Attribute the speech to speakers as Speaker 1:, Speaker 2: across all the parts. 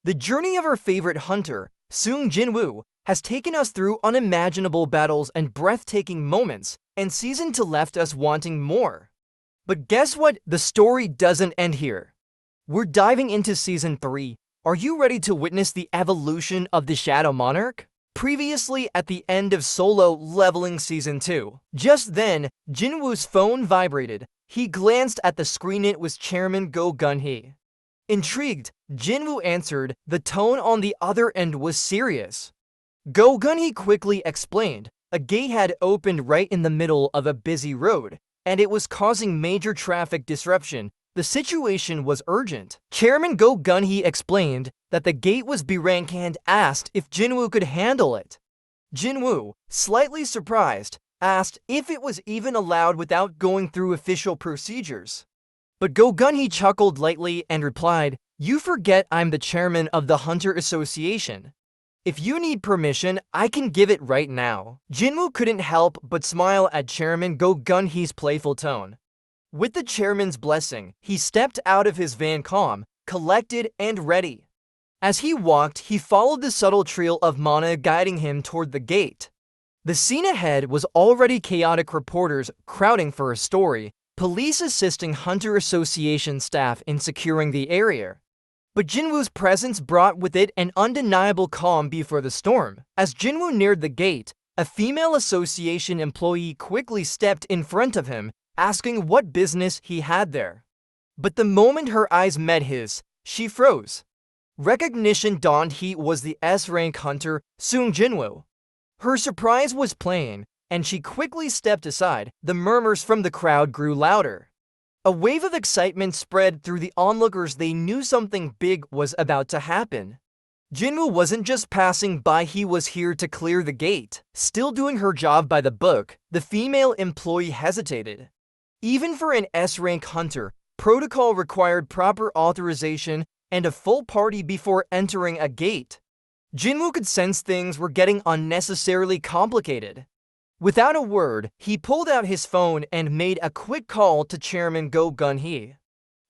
Speaker 1: The journey of our favorite hunter, Sungjinwoo, has taken us through unimaginable battles and breathtaking moments, and Season 2 left us wanting more. But guess what? The story doesn't end here. We're diving into Season 3. Are you ready to witness the evolution of the Shadow Monarch? Previously at the end of Solo Leveling Season 2. Just then, Jin-Woo's phone vibrated. He glanced at the screen. It was Chairman Go Gun-hee. Intrigued, Jin-Woo answered. The tone on the other end was serious. Go Gun-hee quickly explained. A gate had opened right in the middle of a busy road, and it was causing major traffic disruption. The situation was urgent. Chairman Go Gun-hee explained that the gate was beranked and asked if Jin-Woo could handle it. Jin-Woo, slightly surprised, asked if it was even allowed without going through official procedures. But Go Gun-hee chuckled lightly and replied, "You forget I'm the chairman of the Hunter Association. If you need permission, I can give it right now." Jin-Woo couldn't help but smile at Chairman Go Gun-hee's playful tone. With the chairman's blessing, he stepped out of his van calm, collected, and ready. As he walked, he followed the subtle trail of mana guiding him toward the gate. The scene ahead was already chaotic. Reporters crowding for a story, police assisting Hunter Association staff in securing the area. But Jin-Woo's presence brought with it an undeniable calm before the storm. As Jin-Woo neared the gate, a female association employee quickly stepped in front of him, asking what business he had there. But the moment her eyes met his, she froze. Recognition dawned. He was the S-rank hunter, Sungjinwoo. Her surprise was plain, and she quickly stepped aside. The murmurs from the crowd grew louder. A wave of excitement spread through the onlookers. They knew something big was about to happen. Jin-Woo wasn't just passing by, he was here to clear the gate. Still doing her job by the book, the female employee hesitated. Even for an S-rank hunter, protocol required proper authorization and a full party before entering a gate. Jin-Woo could sense things were getting unnecessarily complicated. Without a word, he pulled out his phone and made a quick call to Chairman Go Gun-hee.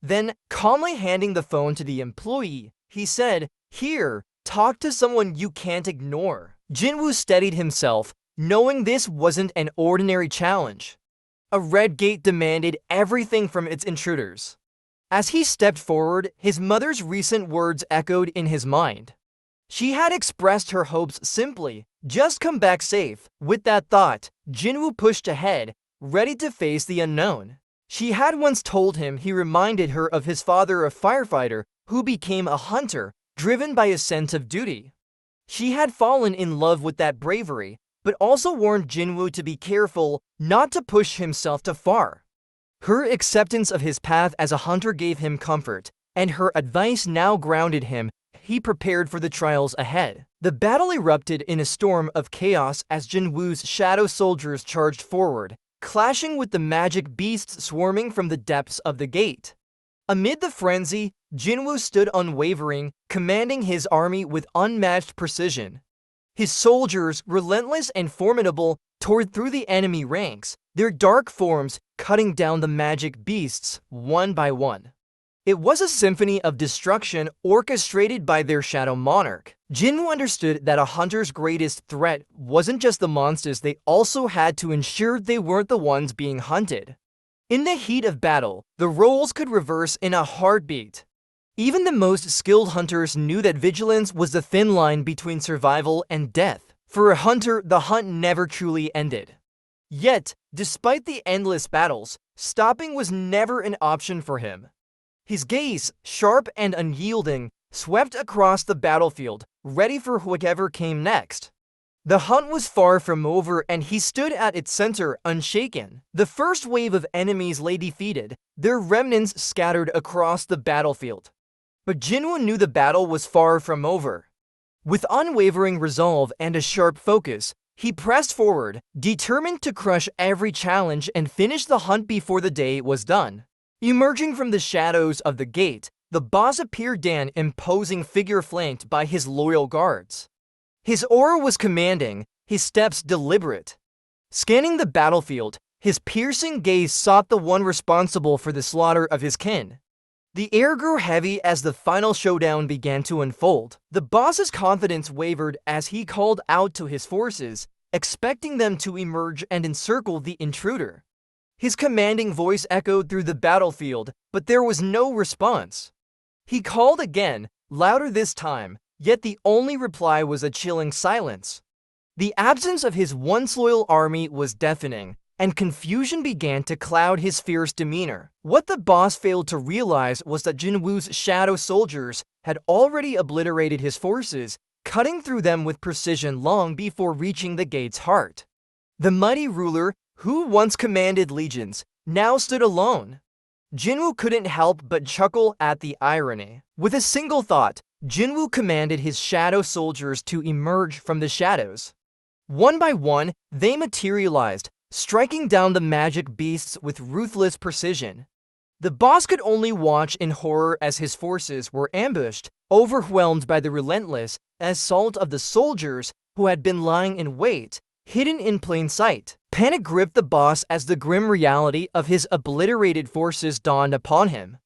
Speaker 1: Then, calmly handing the phone to the employee, he said, "Here, talk to someone you can't ignore." Jin-Woo steadied himself, knowing this wasn't an ordinary challenge. A red gate demanded everything from its intruders. As he stepped forward, his mother's recent words echoed in his mind. She had expressed her hopes simply, "Just come back safe." With that thought, Jin-Woo pushed ahead, ready to face the unknown. She had once told him he reminded her of his father, a firefighter who became a hunter, driven by a sense of duty. She had fallen in love with that bravery, but also warned Jin-Woo to be careful not to push himself too far. Her acceptance of his path as a hunter gave him comfort, and her advice now grounded him. He prepared for the trials ahead. The battle erupted in a storm of chaos as Jin-Woo's shadow soldiers charged forward, clashing with the magic beasts swarming from the depths of the gate. Amid the frenzy, Jin-Woo stood unwavering, commanding his army with unmatched precision. His soldiers, relentless and formidable, tore through the enemy ranks, their dark forms cutting down the magic beasts one by one. It was a symphony of destruction orchestrated by their Shadow Monarch. Jin-Woo understood that a hunter's greatest threat wasn't just the monsters, they also had to ensure they weren't the ones being hunted. In the heat of battle, the roles could reverse in a heartbeat. Even the most skilled hunters knew that vigilance was the thin line between survival and death. For a hunter, the hunt never truly ended. Yet, despite the endless battles, stopping was never an option for him. His gaze, sharp and unyielding, swept across the battlefield, ready for whatever came next. The hunt was far from over, and he stood at its center, unshaken. The first wave of enemies lay defeated, their remnants scattered across the battlefield. But Jin-Woo knew the battle was far from over. With unwavering resolve and a sharp focus, he pressed forward, determined to crush every challenge and finish the hunt before the day was done. Emerging from the shadows of the gate, the boss appeared, an imposing figure flanked by his loyal guards. His aura was commanding, his steps deliberate. Scanning the battlefield, his piercing gaze sought the one responsible for the slaughter of his kin. The air grew heavy as the final showdown began to unfold. The boss's confidence wavered as he called out to his forces, expecting them to emerge and encircle the intruder. His commanding voice echoed through the battlefield, but there was no response. He called again, louder this time, yet the only reply was a chilling silence. The absence of his once loyal army was deafening, and confusion began to cloud his fierce demeanor. What the boss failed to realize was that Jin-Woo's shadow soldiers had already obliterated his forces, cutting through them with precision long before reaching the gate's heart. The mighty ruler, who once commanded legions, now stood alone. Jin-Woo couldn't help but chuckle at the irony. With a single thought, Jin-Woo commanded his shadow soldiers to emerge from the shadows. One by one, they materialized, striking down the magic beasts with ruthless precision. The boss could only watch in horror as his forces were ambushed, overwhelmed by the relentless assault of the soldiers who had been lying in wait, hidden in plain sight. Panic gripped the boss as the grim reality of his obliterated forces dawned upon him.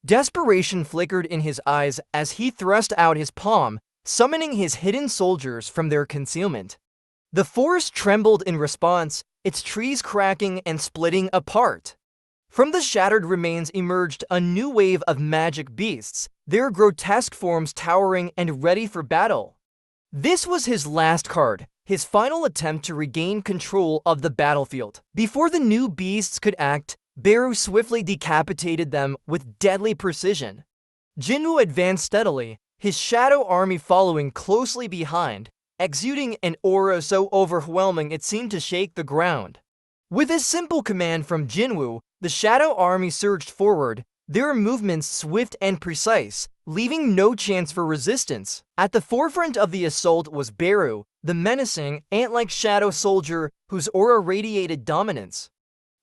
Speaker 1: Desperation flickered in his eyes as he thrust out his palm, summoning his hidden soldiers from their concealment. The forest trembled in response, its trees cracking and splitting apart. From the shattered remains emerged a new wave of magic beasts, their grotesque forms towering and ready for battle. This was his last card, his final attempt to regain control of the battlefield. Before the new beasts could act, Beru swiftly decapitated them with deadly precision. Jin-Woo advanced steadily, his shadow army following closely behind, exuding an aura so overwhelming it seemed to shake the ground. With a simple command from Jin-Woo, the shadow army surged forward, their movements swift and precise, leaving no chance for resistance. At the forefront of the assault was Beru, the menacing, ant-like shadow soldier whose aura radiated dominance.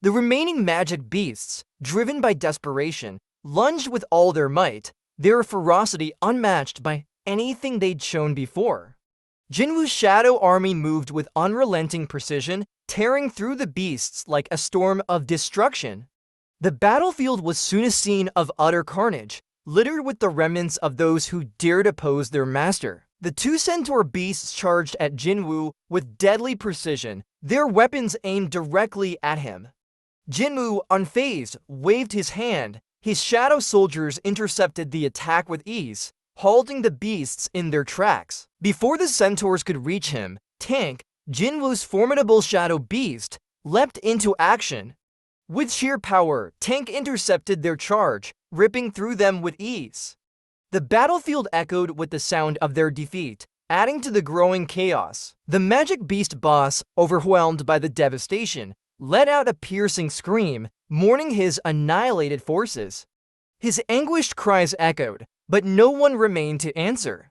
Speaker 1: The remaining magic beasts, driven by desperation, lunged with all their might, their ferocity unmatched by anything they'd shown before. Jin-Woo's shadow army moved with unrelenting precision, tearing through the beasts like a storm of destruction. The battlefield was soon a scene of utter carnage, littered with the remnants of those who dared oppose their master. The two centaur beasts charged at Jin-Woo with deadly precision, their weapons aimed directly at him. Jin-Woo, unfazed, waved his hand. His shadow soldiers intercepted the attack with ease, halting the beasts in their tracks. Before the centaurs could reach him, Tank, Jin-Woo's formidable shadow beast, leapt into action. With sheer power, Tank intercepted their charge, ripping through them with ease. The battlefield echoed with the sound of their defeat, adding to the growing chaos. The magic beast boss, overwhelmed by the devastation, let out a piercing scream, mourning his annihilated forces. His anguished cries echoed, but no one remained to answer.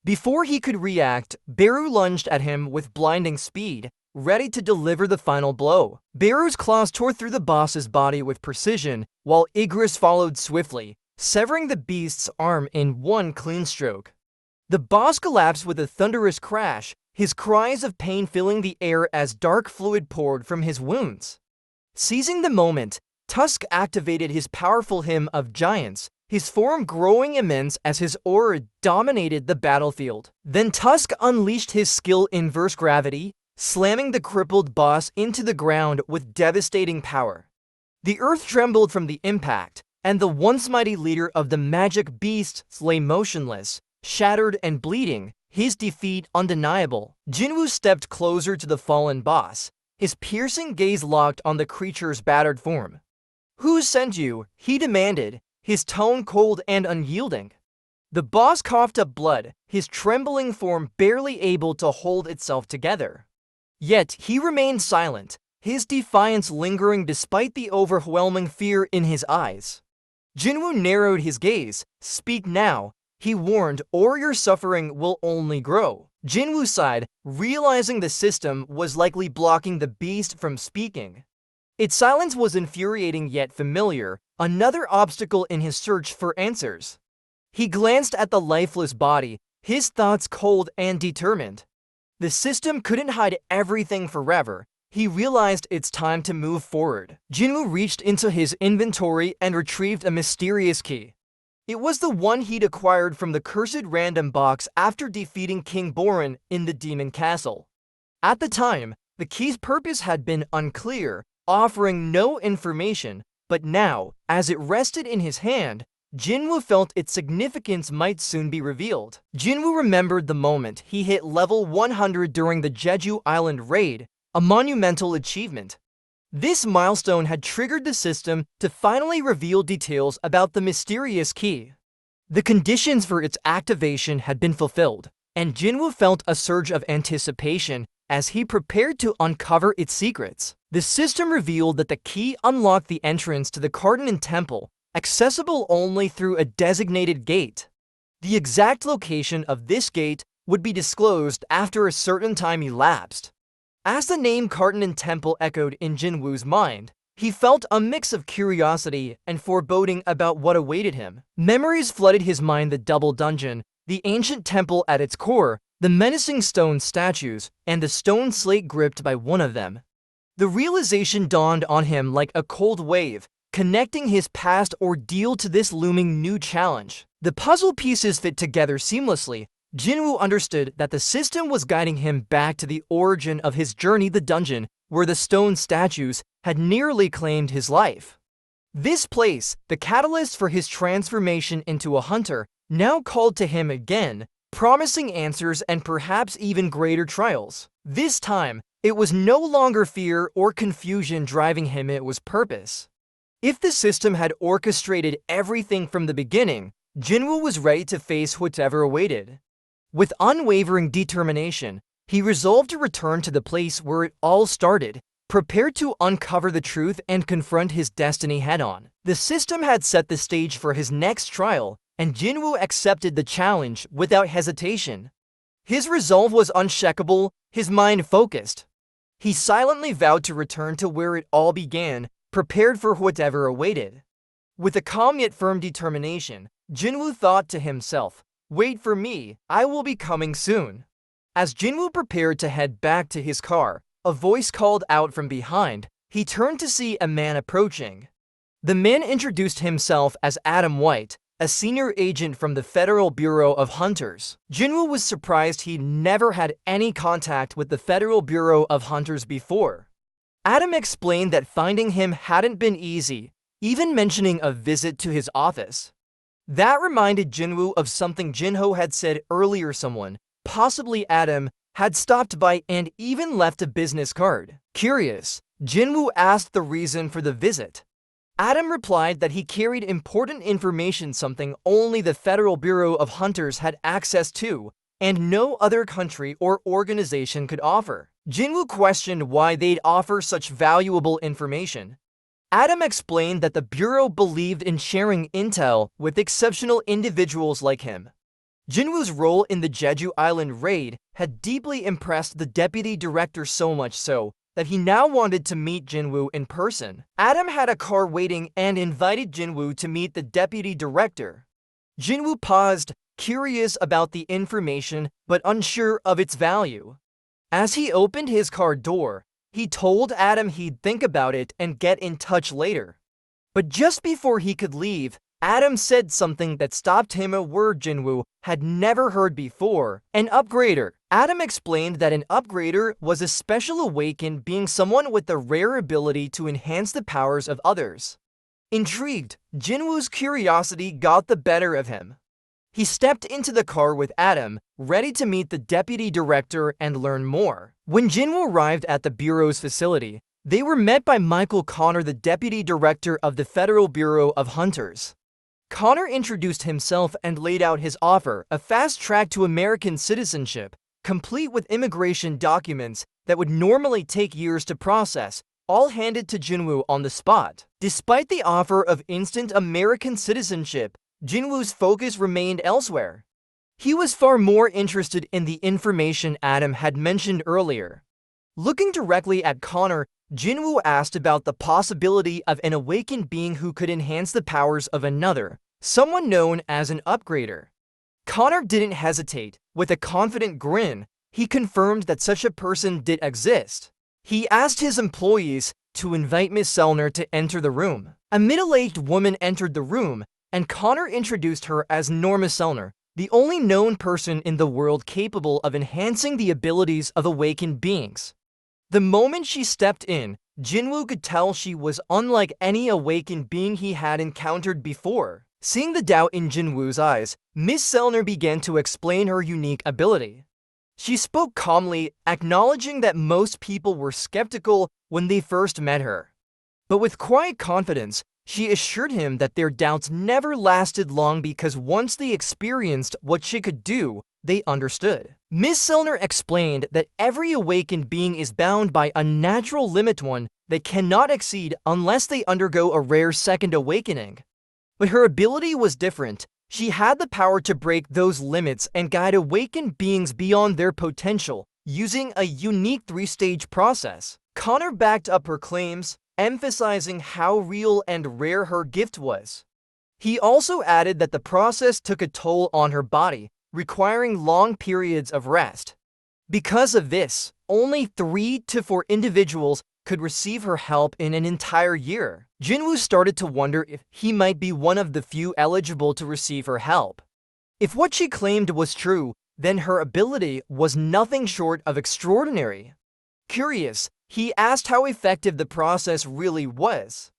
Speaker 1: Before he could react, Beru lunged at him with blinding speed, ready to deliver the final blow. Beru's claws tore through the boss's body with precision, while Igris followed swiftly, severing the beast's arm in one clean stroke. The boss collapsed with a thunderous crash, his cries of pain filling the air as dark fluid poured from his wounds. Seizing the moment, Tusk activated his powerful hymn of giants, his form growing immense as his aura dominated the battlefield. Then Tusk unleashed his skill inverse gravity, slamming the crippled boss into the ground with devastating power. The earth trembled from the impact, and the once mighty leader of the magic beasts lay motionless, shattered and bleeding, his defeat undeniable. Jin-Woo stepped closer to the fallen boss, his piercing gaze locked on the creature's battered form. "Who sent you?" he demanded, his tone cold and unyielding. The boss coughed up blood, his trembling form barely able to hold itself together. Yet he remained silent, his defiance lingering despite the overwhelming fear in his eyes. Jin-Woo narrowed his gaze. "Speak now," he warned, "or your suffering will only grow." Jin-Woo sighed, realizing the system was likely blocking the beast from speaking. Its silence was infuriating yet familiar, another obstacle in his search for answers. He glanced at the lifeless body, his thoughts cold and determined. The system couldn't hide everything forever. He realized it's time to move forward. Jin-Woo reached into his inventory and retrieved a mysterious key. It was the one he'd acquired from the cursed random box after defeating King Borin in the Demon Castle. At the time, the key's purpose had been unclear, offering no information, but now, as it rested in his hand, Jin-Woo felt its significance might soon be revealed. Jin-Woo remembered the moment he hit level 100 during the Jeju Island raid, a monumental achievement. This milestone had triggered the system to finally reveal details about the mysterious key. The conditions for its activation had been fulfilled, and Jin-Woo felt a surge of anticipation as he prepared to uncover its secrets. The system revealed that the key unlocked the entrance to the Hae In temple, accessible only through a designated gate. The exact location of this gate would be disclosed after a certain time elapsed. As the name Hae In temple echoed in Jin-Woo's mind, he felt a mix of curiosity and foreboding about what awaited him. Memories flooded his mind: the double dungeon, the ancient temple at its core, the menacing stone statues, and the stone slate gripped by one of them. The realization dawned on him like a cold wave, connecting his past ordeal to this looming new challenge. The puzzle pieces fit together seamlessly. Jin-Woo understood that the system was guiding him back to the origin of his journey, the dungeon where the stone statues had nearly claimed his life. This place, the catalyst for his transformation into a hunter, now called to him again, promising answers and perhaps even greater trials. This time, it was no longer fear or confusion driving him, it was purpose. If the system had orchestrated everything from the beginning, Jin-Woo was ready to face whatever awaited. With unwavering determination, he resolved to return to the place where it all started, prepared to uncover the truth and confront his destiny head-on. The system had set the stage for his next trial, and Jin-Woo accepted the challenge without hesitation. His resolve was unshakable, his mind focused. He silently vowed to return to where it all began, prepared for whatever awaited. With a calm yet firm determination, Jin-Woo thought to himself, "Wait for me, I will be coming soon." As Jin-Woo prepared to head back to his car, a voice called out from behind. He turned to see a man approaching. The man introduced himself as Adam White, a senior agent from the Federal Bureau of Hunters. Jin-Woo was surprised he'd never had any contact with the Federal Bureau of Hunters before. Adam explained that finding him hadn't been easy, even mentioning a visit to his office. That reminded Jin-Woo of something Jin-Ho had said earlier. Someone, possibly Adam, had stopped by and even left a business card. Curious, Jin-Woo asked the reason for the visit. Adam replied that he carried important information, something only the Federal Bureau of Hunters had access to, and no other country or organization could offer. Jin-Woo questioned why they'd offer such valuable information. Adam explained that the Bureau believed in sharing intel with exceptional individuals like him. Jin-Woo's role in the Jeju Island raid had deeply impressed the deputy director, so much so that he now wanted to meet Jin-Woo in person. Adam had a car waiting and invited Jin-Woo to meet the deputy director. Jin-Woo paused, curious about the information but unsure of its value. As he opened his car door, he told Adam he'd think about it and get in touch later. But just before he could leave, Adam said something that stopped him, a word Jin-Woo had never heard before: an upgrader. Adam explained that an upgrader was a special awakened being, someone with the rare ability to enhance the powers of others. Intrigued, Jin-Woo's curiosity got the better of him. He stepped into the car with Adam, ready to meet the deputy director and learn more. When Jin-Woo arrived at the Bureau's facility, they were met by Michael Connor, the deputy director of the Federal Bureau of Hunters. Connor introduced himself and laid out his offer: a fast track to American citizenship, complete with immigration documents that would normally take years to process, all handed to Jin-Woo on the spot. Despite the offer of instant American citizenship, Jin-Woo's focus remained elsewhere. He was far more interested in the information Adam had mentioned earlier. Looking directly at Connor, Jin-Woo asked about the possibility of an awakened being who could enhance the powers of another, someone known as an upgrader. Connor didn't hesitate. With a confident grin, he confirmed that such a person did exist. He asked his employees to invite Miss Selner to enter the room. A middle-aged woman entered the room, and Connor introduced her as Norma Selner, the only known person in the world capable of enhancing the abilities of awakened beings. The moment she stepped in, Jin-Woo could tell she was unlike any awakened being he had encountered before. Seeing the doubt in Jin-Woo's eyes, Miss Selner began to explain her unique ability. She spoke calmly, acknowledging that most people were skeptical when they first met her. But with quiet confidence, she assured him that their doubts never lasted long because once they experienced what she could do, they understood. Miss Selner explained that every awakened being is bound by a natural limit one they cannot exceed unless they undergo a rare second awakening. But her ability was different. She had the power to break those limits and guide awakened beings beyond their potential, using a unique three-stage process. Connor backed up her claims, emphasizing how real and rare her gift was. He also added that the process took a toll on her body, requiring long periods of rest. Because of this, only 3 to 4 individuals could receive her help in an entire year. Jin-Woo started to wonder if he might be one of the few eligible to receive her help. If what she claimed was true, then her ability was nothing short of extraordinary. Curious, he asked how effective the process really was.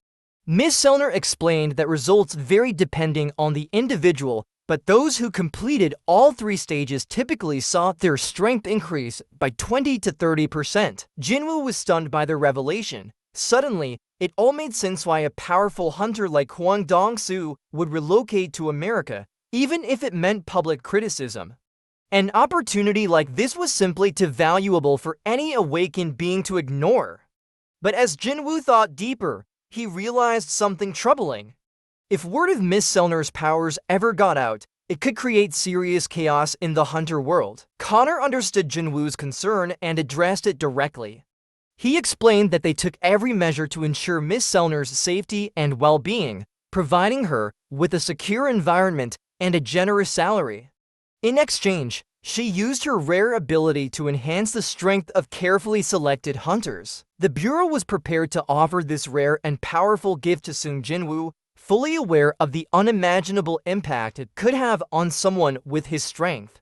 Speaker 1: Miss Selner explained that results vary depending on the individual, but those who completed all 3 stages typically saw their strength increase by 20 to 30%. Jin-Woo was stunned by the revelation. Suddenly, it all made sense why a powerful hunter like Hwang Dong-soo would relocate to America, even if it meant public criticism. An opportunity like this was simply too valuable for any awakened being to ignore. But as Jin-Woo thought deeper, he realized something troubling. If word of Miss Selner's powers ever got out, it could create serious chaos in the hunter world. Connor understood Jin-Woo's concern and addressed it directly. He explained that they took every measure to ensure Miss Selner's safety and well-being, providing her with a secure environment and a generous salary. In exchange, she used her rare ability to enhance the strength of carefully selected hunters. The Bureau was prepared to offer this rare and powerful gift to Sungjinwoo, fully aware of the unimaginable impact it could have on someone with his strength.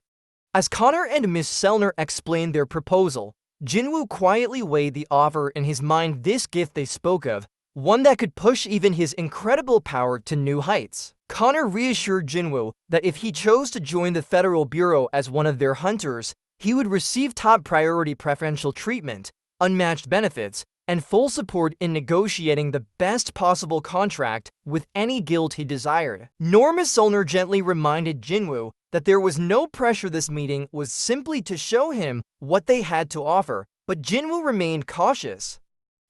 Speaker 1: As Connor and Miss Selner explained their proposal, Jin-Woo quietly weighed the offer in his mind. This gift they spoke of, one that could push even his incredible power to new heights. Connor reassured Jin-Woo that if he chose to join the Federal Bureau as one of their hunters, he would receive top priority preferential treatment, unmatched benefits, and full support in negotiating the best possible contract with any guild he desired. Norma Selner gently reminded Jin-Woo that there was no pressure. This meeting was simply to show him what they had to offer, but Jin-Woo remained cautious.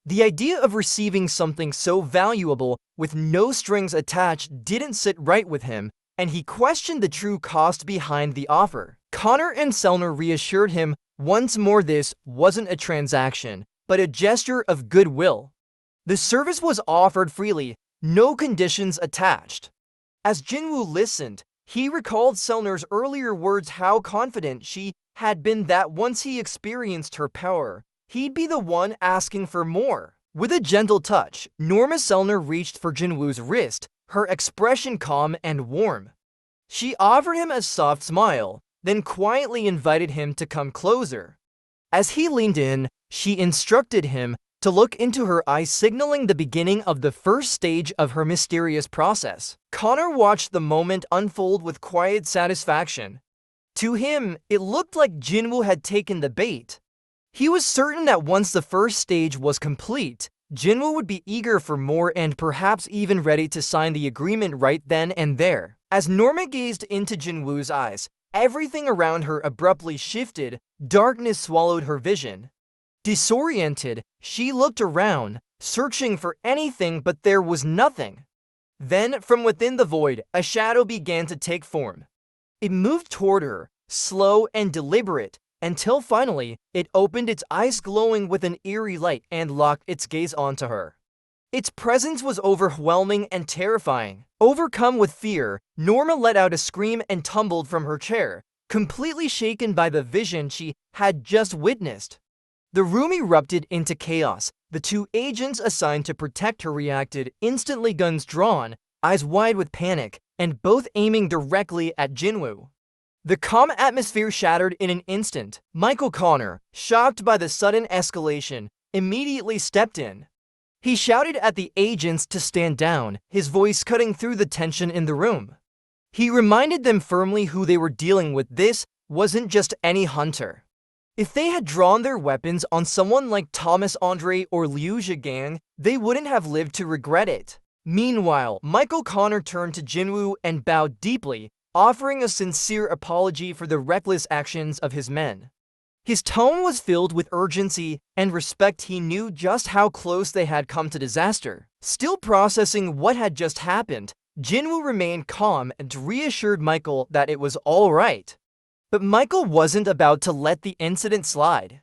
Speaker 1: The idea of receiving something so valuable with no strings attached didn't sit right with him, and he questioned the true cost behind the offer. Connor and Selner reassured him once more this wasn't a transaction, but a gesture of goodwill. The service was offered freely, no conditions attached. As Jin-Woo listened, he recalled Selner's earlier words, how confident she had been that once he experienced her power, he'd be the one asking for more. With a gentle touch, Norma Selner reached for Jin-Woo's wrist, her expression calm and warm. She offered him a soft smile, then quietly invited him to come closer. As he leaned in, she instructed him to look into her eyes, signaling the beginning of the first stage of her mysterious process. Connor watched the moment unfold with quiet satisfaction. To him, it looked like Jin-Woo had taken the bait. He was certain that once the first stage was complete, Jin-Woo would be eager for more and perhaps even ready to sign the agreement right then and there. As Norma gazed into Jin-Woo's eyes, everything around her abruptly shifted. Darkness swallowed her vision. Disoriented, she looked around, searching for anything, but there was nothing. Then, from within the void, a shadow began to take form. It moved toward her, slow and deliberate, until finally, it opened its eyes, glowing with an eerie light, and locked its gaze onto her. Its presence was overwhelming and terrifying. Overcome with fear, Norma let out a scream and tumbled from her chair, completely shaken by the vision she had just witnessed. The room erupted into chaos. The 2 agents assigned to protect her reacted instantly, guns drawn, eyes wide with panic. and both aiming directly at Jin-Woo. The calm atmosphere shattered in an instant. Michael Connor, shocked by the sudden escalation, immediately stepped in. He shouted at the agents to stand down, his voice cutting through the tension in the room. He reminded them firmly who they were dealing with. This wasn't just any hunter. If they had drawn their weapons on someone like Thomas Andre or Liu Zhigang, they wouldn't have lived to regret it. Meanwhile, Michael Connor turned to Jin-Woo and bowed deeply, offering a sincere apology for the reckless actions of his men. His tone was filled with urgency and respect. He knew just how close they had come to disaster. Still processing what had just happened, Jin-Woo remained calm and reassured Michael that it was all right. But Michael wasn't about to let the incident slide.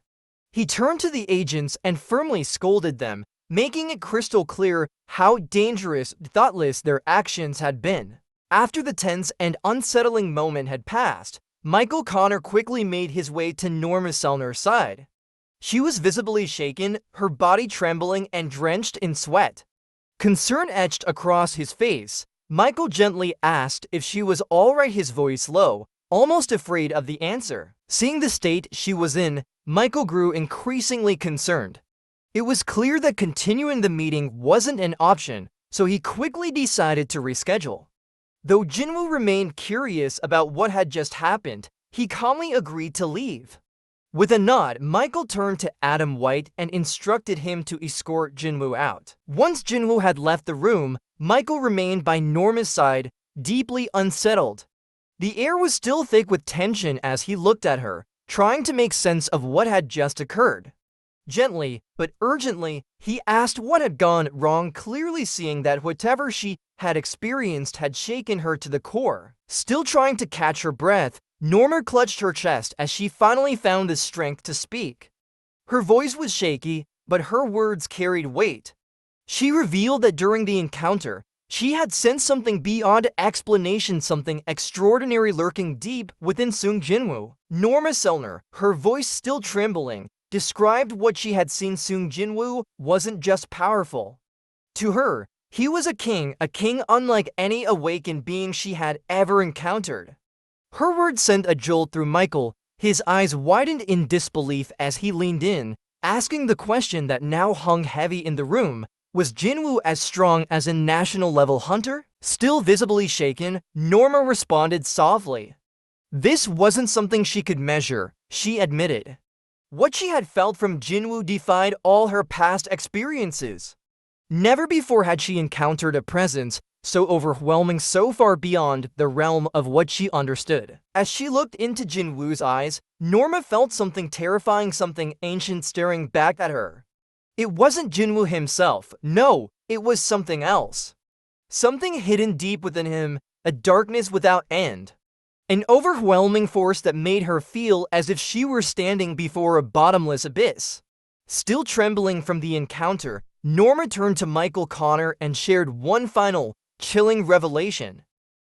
Speaker 1: He turned to the agents and firmly scolded them, making it crystal clear how dangerous, thoughtless their actions had been. After the tense and unsettling moment had passed, Michael Connor quickly made his way to Norma Selner's side. She was visibly shaken, her body trembling and drenched in sweat. Concern etched across his face, Michael gently asked if she was all right, his voice low, almost afraid of the answer. Seeing the state she was in, Michael grew increasingly concerned. It was clear that continuing the meeting wasn't an option, so he quickly decided to reschedule. Though Jin-Woo remained curious about what had just happened, he calmly agreed to leave. With a nod, Michael turned to Adam White and instructed him to escort Jin-Woo out. Once Jin-Woo had left the room, Michael remained by Norma's side, deeply unsettled. The air was still thick with tension as he looked at her, trying to make sense of what had just occurred. Gently, but urgently, he asked what had gone wrong, clearly seeing that whatever she had experienced had shaken her to the core. Still trying to catch her breath, Norma clutched her chest as she finally found the strength to speak. Her voice was shaky, but her words carried weight. She revealed that during the encounter, she had sensed something beyond explanation, something extraordinary lurking deep within Sungjinwoo. Norma Selner, her voice still trembling, described what she had seen. Sungjinwoo wasn't just powerful. To her, he was a king unlike any awakened being she had ever encountered. Her words sent a jolt through Michael. His eyes widened in disbelief as he leaned in, asking the question that now hung heavy in the room. Was Jin-Woo as strong as a national-level hunter? Still visibly shaken, Norma responded softly. This wasn't something she could measure, she admitted. What she had felt from Jin-Woo defied all her past experiences. Never before had she encountered a presence so overwhelming, so far beyond the realm of what she understood. As she looked into Jin-Woo's eyes, Norma felt something terrifying, something ancient staring back at her. It wasn't Jin-Woo himself, no, it was something else. Something hidden deep within him, a darkness without end. An overwhelming force that made her feel as if she were standing before a bottomless abyss. Still trembling from the encounter, Norma turned to Michael Connor and shared one final, chilling revelation.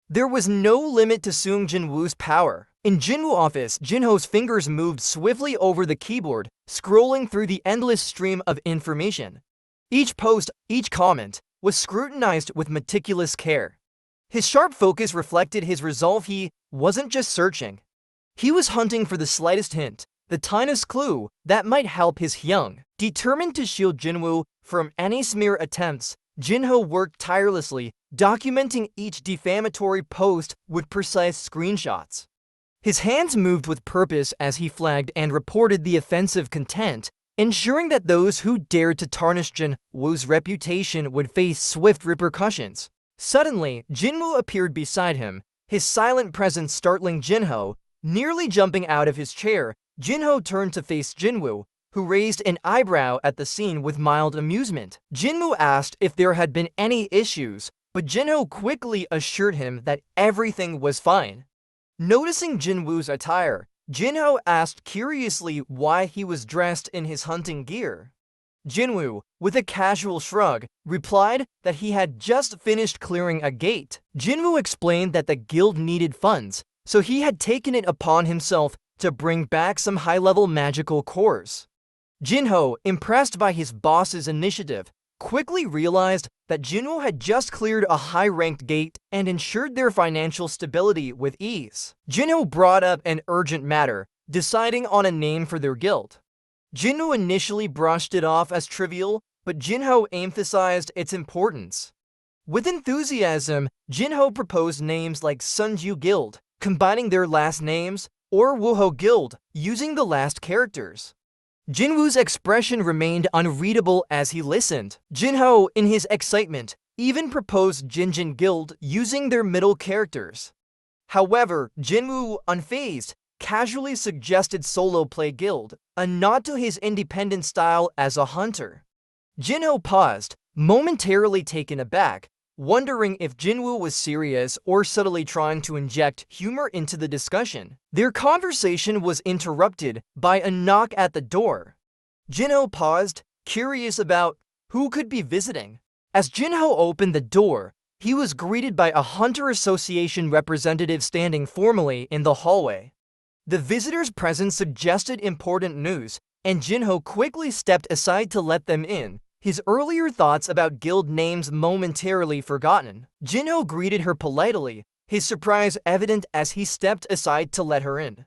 Speaker 1: There was no limit to Sungjinwoo's power. In Jin-Woo office, Jinho's fingers moved swiftly over the keyboard, scrolling through the endless stream of information. Each post, each comment, was scrutinized with meticulous care. His sharp focus reflected his resolve. He wasn't just searching. He was hunting for the slightest hint, the tiniest clue that might help his Hyung. Determined to shield Jin-Woo from any smear attempts, Jinho worked tirelessly, documenting each defamatory post with precise screenshots. His hands moved with purpose as he flagged and reported the offensive content, ensuring that those who dared to tarnish Jin-Woo's reputation would face swift repercussions. Suddenly, Jin-Woo appeared beside him, his silent presence startling Jinho. Nearly jumping out of his chair, Jinho turned to face Jin-Woo, who raised an eyebrow at the scene with mild amusement. Jin-Woo asked if there had been any issues, but Jinho quickly assured him that everything was fine. Noticing Jin-Woo's attire, Jinho asked curiously why he was dressed in his hunting gear. Jin-Woo, with a casual shrug, replied that he had just finished clearing a gate. Jin-Woo explained that the guild needed funds, so he had taken it upon himself to bring back some high-level magical cores. Jinho, impressed by his boss's initiative, quickly realized that Jin-Woo had just cleared a high-ranked gate and ensured their financial stability with ease. Jin-Woo brought up an urgent matter, deciding on a name for their guild. Jin-Woo initially brushed it off as trivial, but Jin-Ho emphasized its importance. With enthusiasm, Jin-Ho proposed names like Sunju Guild, combining their last names, or Wooho Guild, using the last characters. Jin-Woo's expression remained unreadable as he listened. Jin-Ho, in his excitement, even proposed Jin Guild using their middle characters. However, Jin-Woo, unfazed, casually suggested Solo Play Guild, a nod to his independent style as a hunter. Jin-Ho paused, momentarily taken aback, wondering if Jin-Woo was serious or subtly trying to inject humor into the discussion. Their conversation was interrupted by a knock at the door. Jin-Ho paused, curious about who could be visiting. As Jin-Ho opened the door, he was greeted by a Hunter Association representative standing formally in the hallway. The visitor's presence suggested important news, and Jin-Ho quickly stepped aside to let them in, his earlier thoughts about guild names momentarily forgotten. Jin-Ho greeted her politely, his surprise evident as he stepped aside to let her in.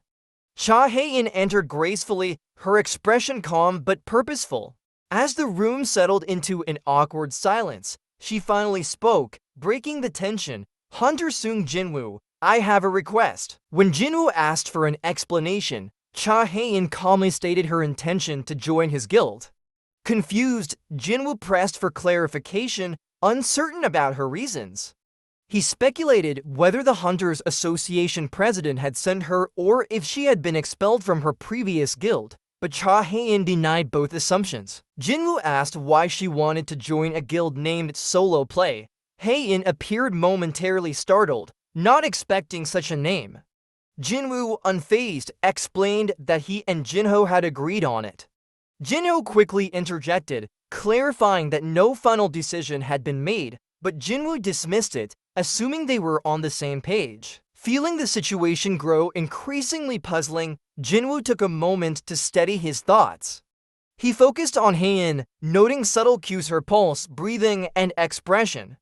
Speaker 1: Hae In entered gracefully, her expression calm but purposeful. As the room settled into an awkward silence, she finally spoke, breaking the tension. "Hunter Sungjinwoo, I have a request." When Jin-Woo asked for an explanation, Hae In calmly stated her intention to join his guild. Confused, Jin-Woo pressed for clarification, uncertain about her reasons. He speculated whether the Hunters Association president had sent her or if she had been expelled from her previous guild, but Hae In denied both assumptions. Jin-Woo asked why she wanted to join a guild named Solo Play. Hae In appeared momentarily startled, not expecting such a name. Jin-Woo, unfazed, explained that he and Jin-Ho had agreed on it. Jin-Ho quickly interjected, clarifying that no final decision had been made, but Jin-Woo dismissed it, assuming they were on the same page. Feeling the situation grow increasingly puzzling, Jin-Woo took a moment to steady his thoughts. He focused on Hae In, noting subtle cues her pulse, breathing, and expression.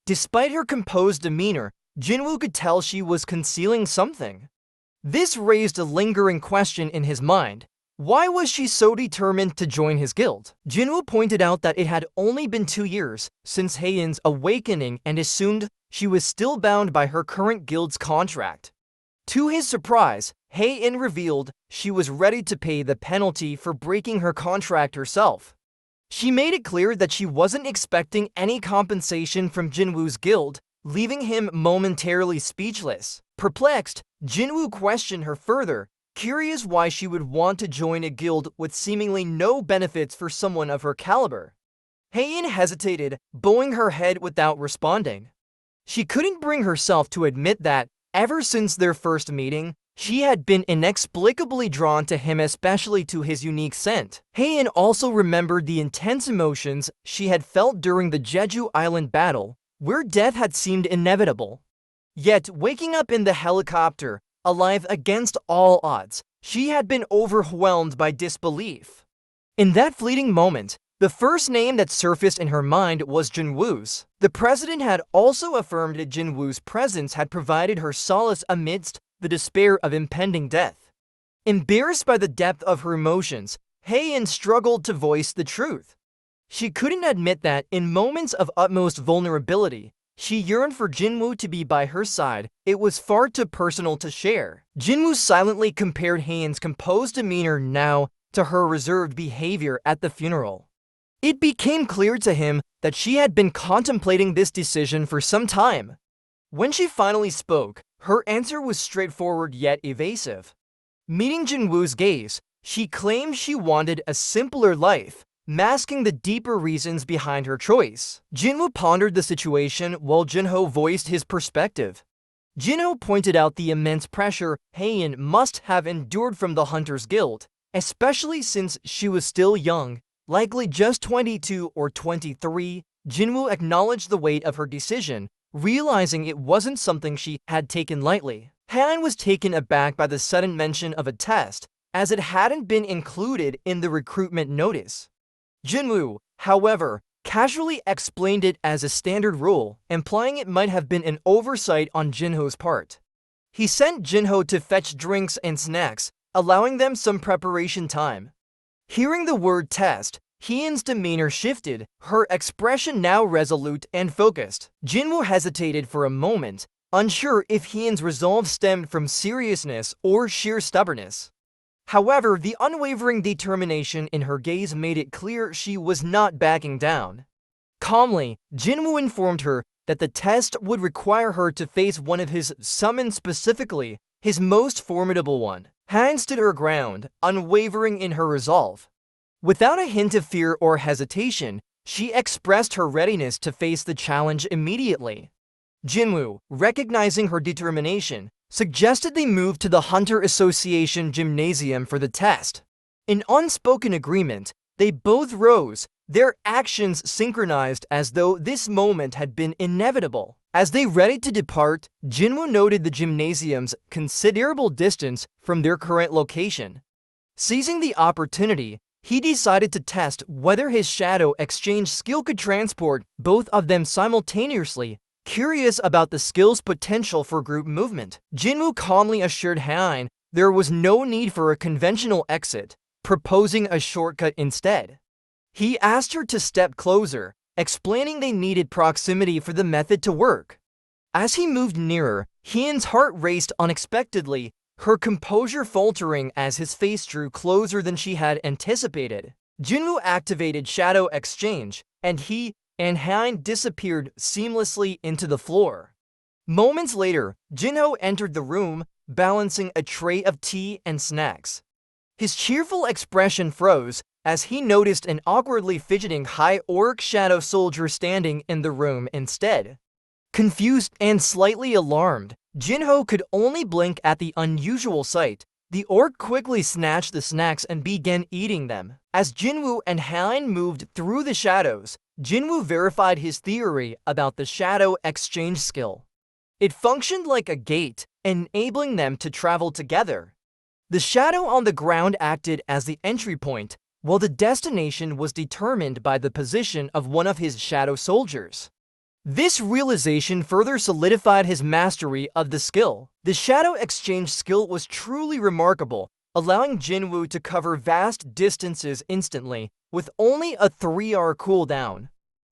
Speaker 1: Despite her composed demeanor, Jin-Woo could tell she was concealing something. This raised a lingering question in his mind. Why was she so determined to join his guild? Jin-Woo pointed out that it had only been 2 years since Hae In's awakening and assumed she was still bound by her current guild's contract. To his surprise, Hae In revealed she was ready to pay the penalty for breaking her contract herself. She made it clear that she wasn't expecting any compensation from Jin-Woo's guild, leaving him momentarily speechless. Perplexed, Jin-Woo questioned her further, curious why she would want to join a guild with seemingly no benefits for someone of her caliber. Hae In hesitated, bowing her head without responding. She couldn't bring herself to admit that, ever since their first meeting, she had been inexplicably drawn to him, especially to his unique scent. Hae In also remembered the intense emotions she had felt during the Jeju Island battle, where death had seemed inevitable. Yet, waking up in the helicopter, alive against all odds, she had been overwhelmed by disbelief. In that fleeting moment, the first name that surfaced in her mind was Jin-Woo's. The president had also affirmed that Jin-Woo's presence had provided her solace amidst the despair of impending death. Embarrassed by the depth of her emotions, Hae In struggled to voice the truth. She couldn't admit that, in moments of utmost vulnerability, she yearned for Jin-Woo to be by her side. It was far too personal to share. Jin-Woo silently compared Hae In's composed demeanor now to her reserved behavior at the funeral. It became clear to him that she had been contemplating this decision for some time. When she finally spoke, her answer was straightforward yet evasive. Meeting Jin-Woo's gaze, she claimed she wanted a simpler life, masking the deeper reasons behind her choice. Jin-Woo pondered the situation while Jin-Ho voiced his perspective. Jin-Ho pointed out the immense pressure Hae In must have endured from the Hunters Guild, especially since she was still young, likely just 22 or 23. Jin-Woo acknowledged the weight of her decision, realizing it wasn't something she had taken lightly. Hae In was taken aback by the sudden mention of a test, as it hadn't been included in the recruitment notice. Jin-Woo, however, casually explained it as a standard rule, implying it might have been an oversight on Jinho's part. He sent Jinho to fetch drinks and snacks, allowing them some preparation time. Hearing the word test, Hae In's demeanor shifted, her expression now resolute and focused. Jin-Woo hesitated for a moment, unsure if Hae In's resolve stemmed from seriousness or sheer stubbornness. However, the unwavering determination in her gaze made it clear she was not backing down. Calmly, Jin-Woo informed her that the test would require her to face one of his summons, specifically his most formidable one. Hae In stood her ground, unwavering in her resolve. Without a hint of fear or hesitation, she expressed her readiness to face the challenge immediately. Jin-Woo, recognizing her determination, suggested they move to the Hunter Association gymnasium for the test. In unspoken agreement, they both rose, their actions synchronized as though this moment had been inevitable. As they readied to depart, Jin-Woo noted the gymnasium's considerable distance from their current location. Seizing the opportunity, he decided to test whether his shadow exchange skill could transport both of them simultaneously. Curious about the skill's potential for group movement, Jin-Woo calmly assured Hae In there was no need for a conventional exit, proposing a shortcut instead. He asked her to step closer, explaining they needed proximity for the method to work. As he moved nearer, Hae In's heart raced unexpectedly, her composure faltering as his face drew closer than she had anticipated. Jin-Woo activated Shadow Exchange, and he and Hae In disappeared seamlessly into the floor. Moments later, Jinho entered the room, balancing a tray of tea and snacks. His cheerful expression froze as he noticed an awkwardly fidgeting high-orc shadow soldier standing in the room instead. Confused and slightly alarmed, Jinho could only blink at the unusual sight. The orc quickly snatched the snacks and began eating them. As Jin-Woo and Hae In moved through the shadows, Jin-Woo verified his theory about the Shadow Exchange skill. It functioned like a gate, enabling them to travel together. The shadow on the ground acted as the entry point, while the destination was determined by the position of one of his shadow soldiers. This realization further solidified his mastery of the skill. The Shadow Exchange skill was truly remarkable, allowing Jin-Woo to cover vast distances instantly, with only a 3-hour cooldown.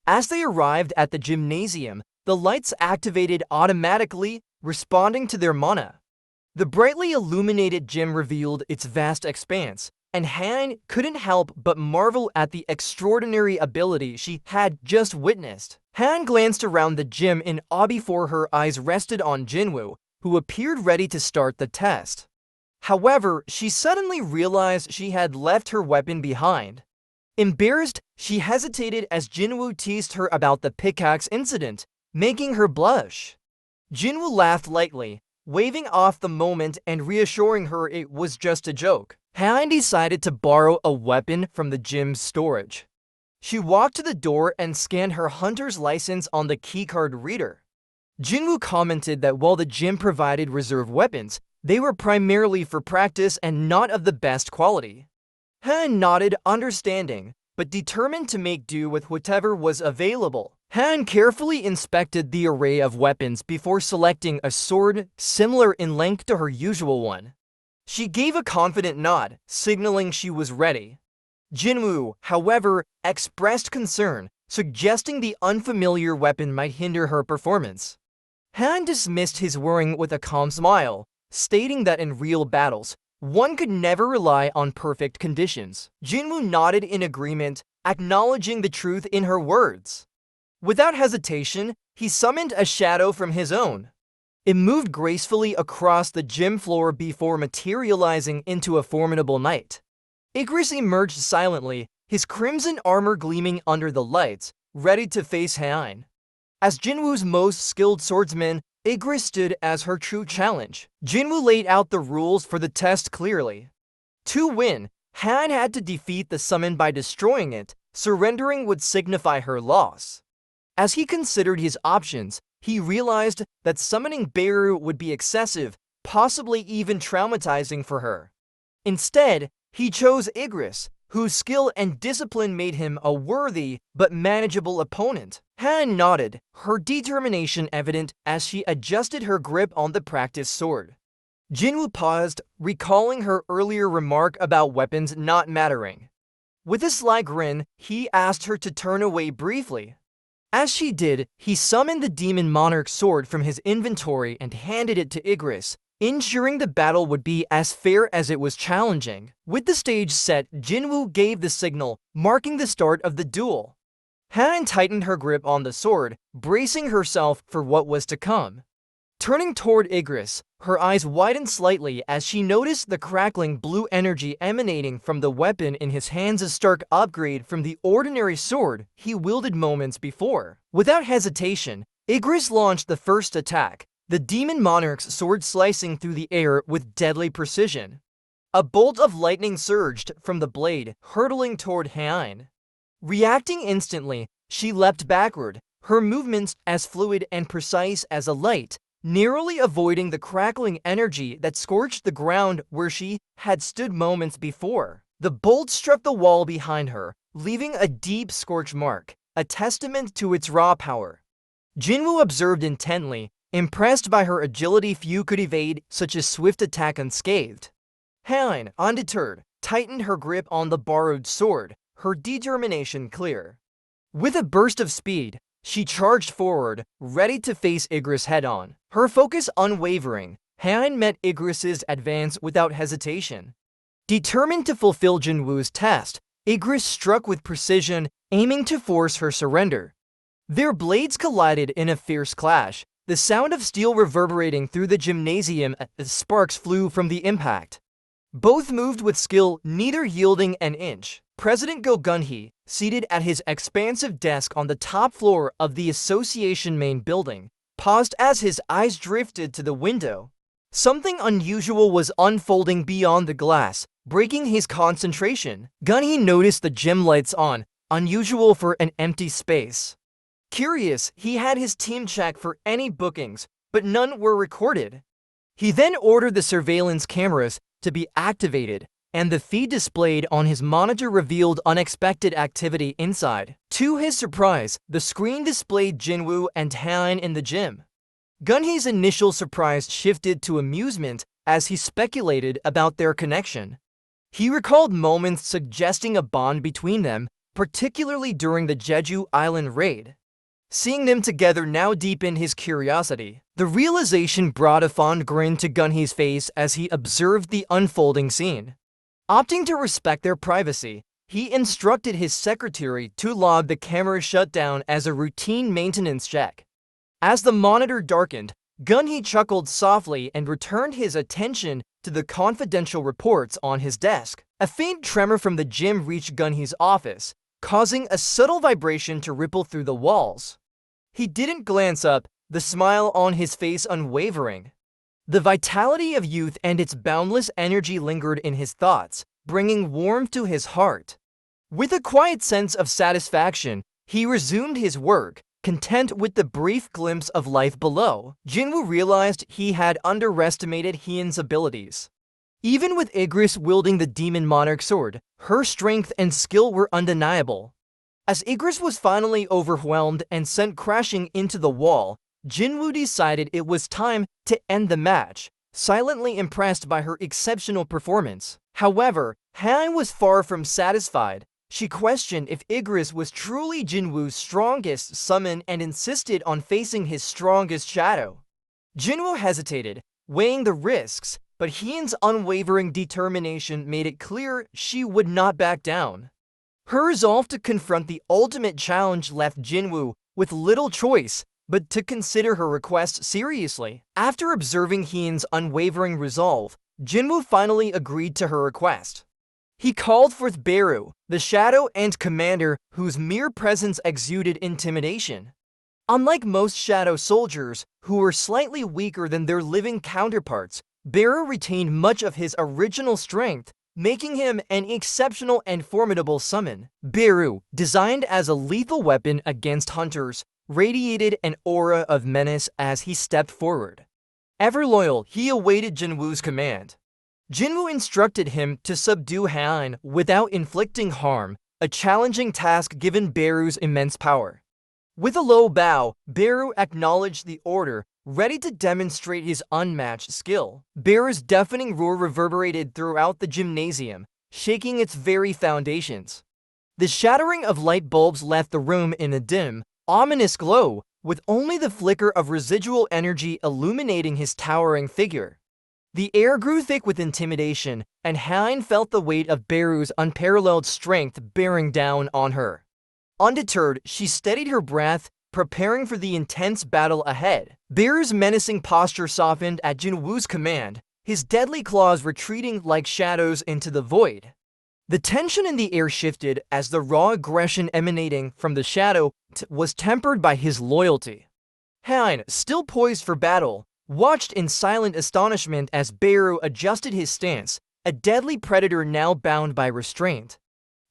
Speaker 1: As they arrived at the gymnasium, the lights activated automatically, responding to their mana. The brightly illuminated gym revealed its vast expanse, and Hae In couldn't help but marvel at the extraordinary ability she had just witnessed. Hae In glanced around the gym in awe before her eyes rested on Jin-Woo, who appeared ready to start the test. However, she suddenly realized she had left her weapon behind. Embarrassed, she hesitated as Jin-Woo teased her about the pickaxe incident, making her blush. Jin-Woo laughed lightly, waving off the moment and reassuring her it was just a joke. Hae In decided to borrow a weapon from the gym's storage. She walked to the door and scanned her hunter's license on the keycard reader. Jin-Woo commented that while the gym provided reserve weapons, they were primarily for practice and not of the best quality. Hae In nodded, understanding, but determined to make do with whatever was available. Hae In carefully inspected the array of weapons before selecting a sword similar in length to her usual one. She gave a confident nod, signaling she was ready. Jin-Woo, however, expressed concern, suggesting the unfamiliar weapon might hinder her performance. Hae In dismissed his worrying with a calm smile, stating that in real battles, one could never rely on perfect conditions. Jin-Woo nodded in agreement, acknowledging the truth in her words. Without hesitation, he summoned a shadow from his own. It moved gracefully across the gym floor before materializing into a formidable knight. Igris emerged silently, his crimson armor gleaming under the lights, ready to face Hae In. As Jin-Woo's most skilled swordsman, Igris stood as her true challenge. Jin-Woo laid out the rules for the test clearly. To win, Hae In had to defeat the summon by destroying it. Surrendering would signify her loss. As he considered his options, he realized that summoning Beru would be excessive, possibly even traumatizing for her. Instead, he chose Igris, whose skill and discipline made him a worthy but manageable opponent. Hae In nodded, her determination evident as she adjusted her grip on the practice sword. Jin-Woo paused, recalling her earlier remark about weapons not mattering. With a sly grin, he asked her to turn away briefly. As she did, he summoned the Demon Monarch sword from his inventory and handed it to Igris, ensuring the battle would be as fair as it was challenging. With the stage set, Jin-Woo gave the signal, marking the start of the duel. Hae In tightened her grip on the sword, bracing herself for what was to come. Turning toward Igris, her eyes widened slightly as she noticed the crackling blue energy emanating from the weapon in his hands, a stark upgrade from the ordinary sword he wielded moments before. Without hesitation, Igris launched the first attack, the Demon Monarch's sword slicing through the air with deadly precision. A bolt of lightning surged from the blade, hurtling toward Hae In. Reacting instantly, she leapt backward, her movements as fluid and precise as a light, narrowly avoiding the crackling energy that scorched the ground where she had stood moments before. The bolt struck the wall behind her, leaving a deep scorch mark, a testament to its raw power. Jin-Woo observed intently, impressed by her agility. Few could evade such a swift attack unscathed. Hae In, undeterred, tightened her grip on the borrowed sword, her determination clear. With a burst of speed, she charged forward, ready to face Igris head-on. Her focus unwavering, Hae In met Igris's advance without hesitation. Determined to fulfill Jin-Woo's test, Igris struck with precision, aiming to force her surrender. Their blades collided in a fierce clash, the sound of steel reverberating through the gymnasium as sparks flew from the impact. Both moved with skill, neither yielding an inch. President Go Gun-hee, seated at his expansive desk on the top floor of the association main building, paused as his eyes drifted to the window. Something unusual was unfolding beyond the glass, breaking his concentration. Gun-hee noticed the gym lights on, unusual for an empty space. Curious, he had his team check for any bookings, but none were recorded. He then ordered the surveillance cameras to be activated, and the feed displayed on his monitor revealed unexpected activity inside. To his surprise, the screen displayed Jin-Woo and Hae In the gym. Gun-hee's initial surprise shifted to amusement as he speculated about their connection. He recalled moments suggesting a bond between them, particularly during the Jeju Island raid. Seeing them together now deepened his curiosity. The realization brought a fond grin to Gun-hee's face as he observed the unfolding scene. Opting to respect their privacy, he instructed his secretary to log the camera shutdown as a routine maintenance check. As the monitor darkened, Gun-hee chuckled softly and returned his attention to the confidential reports on his desk. A faint tremor from the gym reached Gun-hee's office, causing a subtle vibration to ripple through the walls. He didn't glance up, the smile on his face unwavering. The vitality of youth and its boundless energy lingered in his thoughts, bringing warmth to his heart. With a quiet sense of satisfaction, he resumed his work, content with the brief glimpse of life below. Jin-Woo realized he had underestimated Hae In's abilities. Even with Igris wielding the Demon Monarch sword, her strength and skill were undeniable. As Igris was finally overwhelmed and sent crashing into the wall, Jin-Woo decided it was time to end the match, silently impressed by her exceptional performance. However, Hae In was far from satisfied. She questioned if Igris was truly Jin-Woo's strongest summon and insisted on facing his strongest shadow. Jin-Woo hesitated, weighing the risks, but Hae In's unwavering determination made it clear she would not back down. Her resolve to confront the ultimate challenge left Jin-Woo with little choice but to consider her request seriously. After observing Hae In's unwavering resolve, Jin-Woo finally agreed to her request. He called forth Beru, the shadow and commander whose mere presence exuded intimidation. Unlike most shadow soldiers, who were slightly weaker than their living counterparts, Beru retained much of his original strength, making him an exceptional and formidable summon. Beru, designed as a lethal weapon against hunters, radiated an aura of menace as he stepped forward. Ever loyal, he awaited Jin-Woo's command. Jin-Woo instructed him to subdue Hae In without inflicting harm, a challenging task given Beru's immense power. With a low bow, Beru acknowledged the order, ready to demonstrate his unmatched skill. Beru's deafening roar reverberated throughout the gymnasium, shaking its very foundations. The shattering of light bulbs left the room in a dim, ominous glow, with only the flicker of residual energy illuminating his towering figure. The air grew thick with intimidation, and Hae In felt the weight of Beru's unparalleled strength bearing down on her. Undeterred, she steadied her breath, preparing for the intense battle ahead. Beru's menacing posture softened at Jin-Woo's command, his deadly claws retreating like shadows into the void. The tension in the air shifted as the raw aggression emanating from the shadow was tempered by his loyalty. Hae In, still poised for battle, watched in silent astonishment as Beru adjusted his stance, a deadly predator now bound by restraint.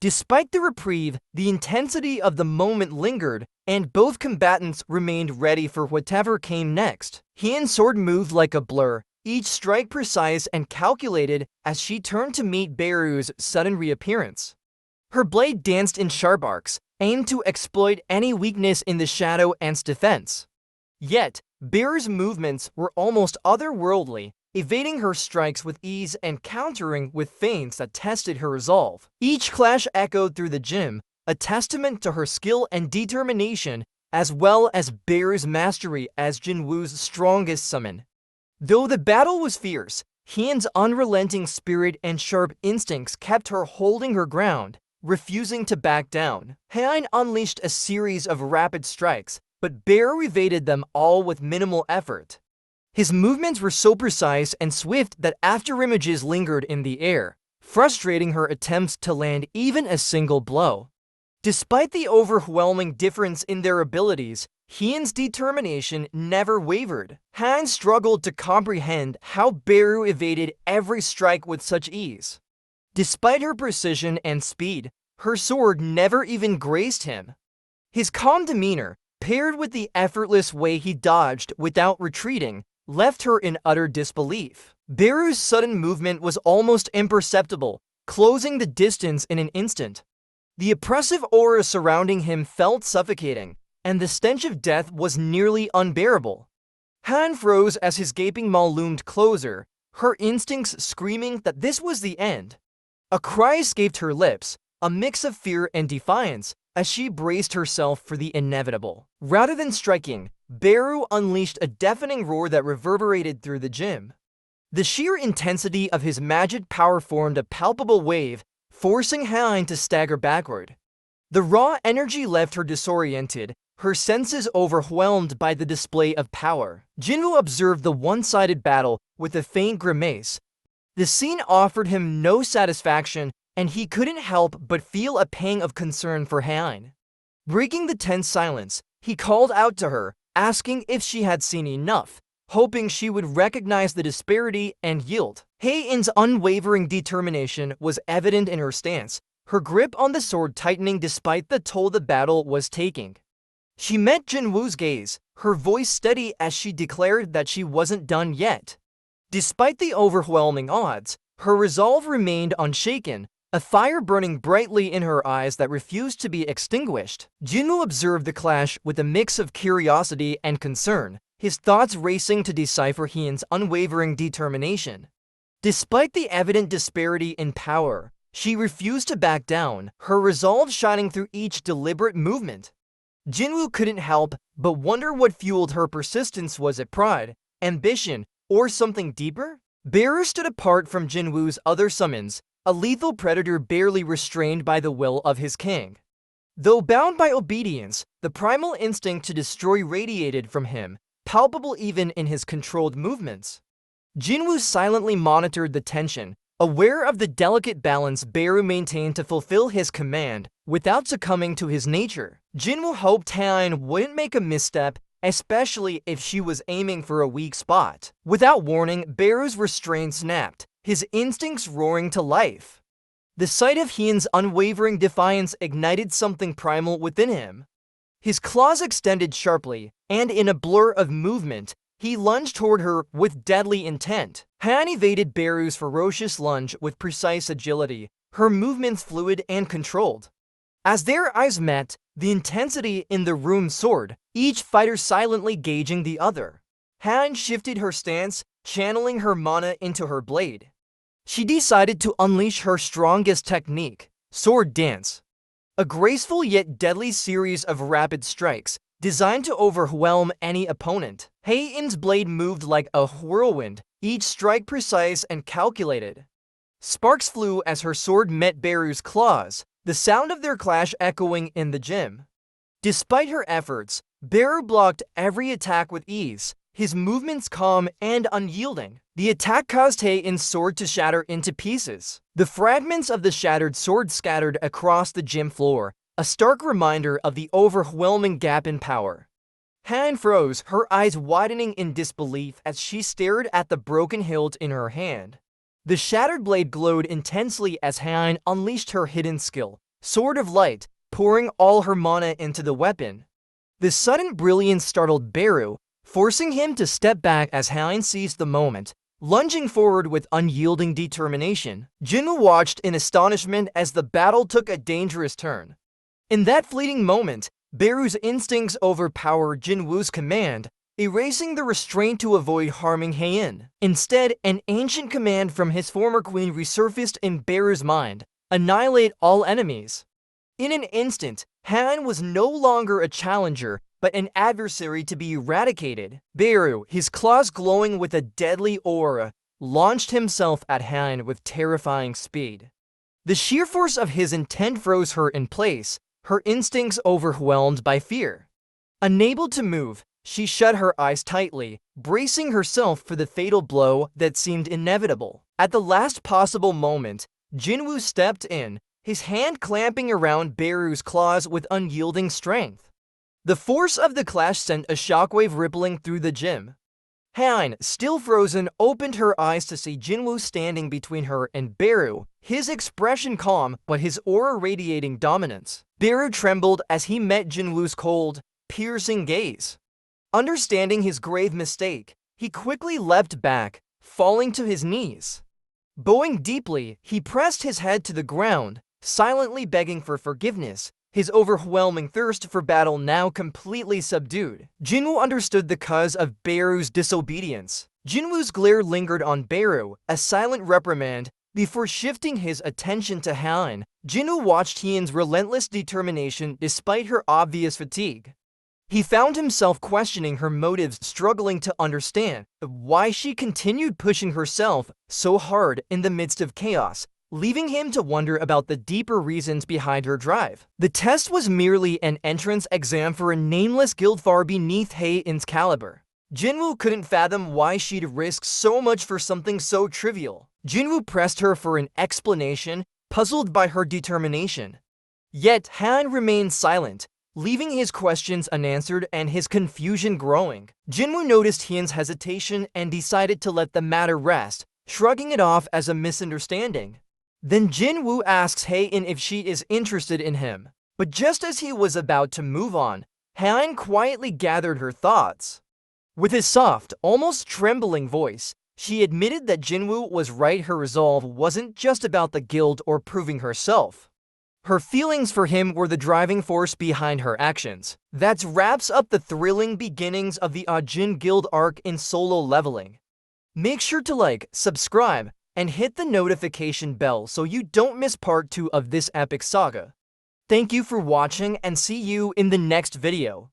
Speaker 1: Despite the reprieve, the intensity of the moment lingered, and both combatants remained ready for whatever came next. Hae In's sword moved like a blur, each strike precise and calculated as she turned to meet Beru's sudden reappearance. Her blade danced in sharp arcs, aimed to exploit any weakness in the Shadow Ant's defense. Yet, Beru's movements were almost otherworldly, evading her strikes with ease and countering with feints that tested her resolve. Each clash echoed through the gym, a testament to her skill and determination, as well as Beru's mastery as Jin-Woo's strongest summon. Though the battle was fierce, Hae In's unrelenting spirit and sharp instincts kept her holding her ground, refusing to back down. Hae In unleashed a series of rapid strikes, but Beru evaded them all with minimal effort. His movements were so precise and swift that afterimages lingered in the air, frustrating her attempts to land even a single blow. Despite the overwhelming difference in their abilities, Hae In's determination never wavered. Hae In struggled to comprehend how Beru evaded every strike with such ease. Despite her precision and speed, her sword never even grazed him. His calm demeanor, paired with the effortless way he dodged without retreating, left her in utter disbelief. Beru's sudden movement was almost imperceptible, closing the distance in an instant. The oppressive aura surrounding him felt suffocating, and the stench of death was nearly unbearable. Hae In froze as his gaping maw loomed closer, her instincts screaming that this was the end. A cry escaped her lips, a mix of fear and defiance, as she braced herself for the inevitable. Rather than striking, Beru unleashed a deafening roar that reverberated through the gym. The sheer intensity of his magic power formed a palpable wave, forcing Hae In to stagger backward. The raw energy left her disoriented, her senses overwhelmed by the display of power. Jin-Woo observed the one-sided battle with a faint grimace. The scene offered him no satisfaction, and he couldn't help but feel a pang of concern for Hae In. Breaking the tense silence, he called out to her, asking if she had seen enough, hoping she would recognize the disparity and yield. Hae In's unwavering determination was evident in her stance, her grip on the sword tightening despite the toll the battle was taking. She met Jin-Woo's gaze, her voice steady as she declared that she wasn't done yet. Despite the overwhelming odds, her resolve remained unshaken, a fire burning brightly in her eyes that refused to be extinguished. Jin-Woo observed the clash with a mix of curiosity and concern, his thoughts racing to decipher Hae In's unwavering determination. Despite the evident disparity in power, she refused to back down, her resolve shining through each deliberate movement. Jin-Woo couldn't help but wonder what fueled her persistence. Was it pride, ambition, or something deeper? Beru stood apart from Jin-Woo's other summons, a lethal predator barely restrained by the will of his king. Though bound by obedience, the primal instinct to destroy radiated from him, palpable even in his controlled movements. Jin-Woo silently monitored the tension, aware of the delicate balance Beru maintained to fulfill his command without succumbing to his nature. Jin-Woo hoped Hae In wouldn't make a misstep, especially if she was aiming for a weak spot. Without warning, Beru's restraint snapped, his instincts roaring to life. The sight of Hae In's unwavering defiance ignited something primal within him. His claws extended sharply, and in a blur of movement, He lunged toward her with deadly intent. Hae In evaded Beru's ferocious lunge with precise agility, her movements fluid and controlled. As their eyes met, the intensity in the room soared, each fighter silently gauging the other. Hae In shifted her stance, channeling her mana into her blade. She decided to unleash her strongest technique, sword dance. A graceful yet deadly series of rapid strikes, designed to overwhelm any opponent. Hae In's blade moved like a whirlwind, each strike precise and calculated. Sparks flew as her sword met Beru's claws, the sound of their clash echoing in the gym. Despite her efforts, Beru blocked every attack with ease, his movements calm and unyielding. The attack caused Hae In's sword to shatter into pieces. The fragments of the shattered sword scattered across the gym floor, a stark reminder of the overwhelming gap in power. Hae In froze, her eyes widening in disbelief as she stared at the broken hilt in her hand. The shattered blade glowed intensely as Hae In unleashed her hidden skill, Sword of Light, pouring all her mana into the weapon. The sudden brilliance startled Beru, forcing him to step back as Hae In seized the moment, lunging forward with unyielding determination. Jin-Woo watched in astonishment as the battle took a dangerous turn. In that fleeting moment, Beru's instincts overpowered Jin-Woo's command, erasing the restraint to avoid harming Hae In. Instead, an ancient command from his former queen resurfaced in Beru's mind: annihilate all enemies. In an instant, Hae In was no longer a challenger, but an adversary to be eradicated. Beru, his claws glowing with a deadly aura, launched himself at Hae In with terrifying speed. The sheer force of his intent froze her in place, her instincts overwhelmed by fear. Unable to move, she shut her eyes tightly, bracing herself for the fatal blow that seemed inevitable. At the last possible moment, Jin-Woo stepped in, his hand clamping around Beru's claws with unyielding strength. The force of the clash sent a shockwave rippling through the gym. Hae In, still frozen, opened her eyes to see Jin-Woo standing between her and Beru, his expression calm but his aura radiating dominance. Beru trembled as he met Jin-Woo's cold, piercing gaze. Understanding his grave mistake, he quickly leapt back, falling to his knees. Bowing deeply, he pressed his head to the ground, silently begging for forgiveness, his overwhelming thirst for battle now completely subdued. Jin-Woo understood the cause of Beru's disobedience. Jin-Woo's glare lingered on Beru, a silent reprimand, before shifting his attention to Hae In. Jin-Woo watched Hae In's relentless determination despite her obvious fatigue. He found himself questioning her motives, struggling to understand why she continued pushing herself so hard in the midst of chaos, leaving him to wonder about the deeper reasons behind her drive. The test was merely an entrance exam for a nameless guild far beneath Hae In's caliber. Jin-Woo couldn't fathom why she'd risk so much for something so trivial. Jin-Woo pressed her for an explanation, puzzled by her determination. Yet Hae In remained silent, leaving his questions unanswered and his confusion growing. Jin-Woo noticed Hae In's hesitation and decided to let the matter rest, shrugging it off as a misunderstanding. Then Jin-Woo asks Hae In if she is interested in him. But just as he was about to move on, Hae In quietly gathered her thoughts. With a soft, almost trembling voice, she admitted that Jin-Woo was right. Her resolve wasn't just about the guild or proving herself. Her feelings for him were the driving force behind her actions. That wraps up the thrilling beginnings of the Ah Jin Guild arc in Solo Leveling. Make sure to like, subscribe, and hit the notification bell so you don't miss part 2 of this epic saga. Thank you for watching and see you in the next video.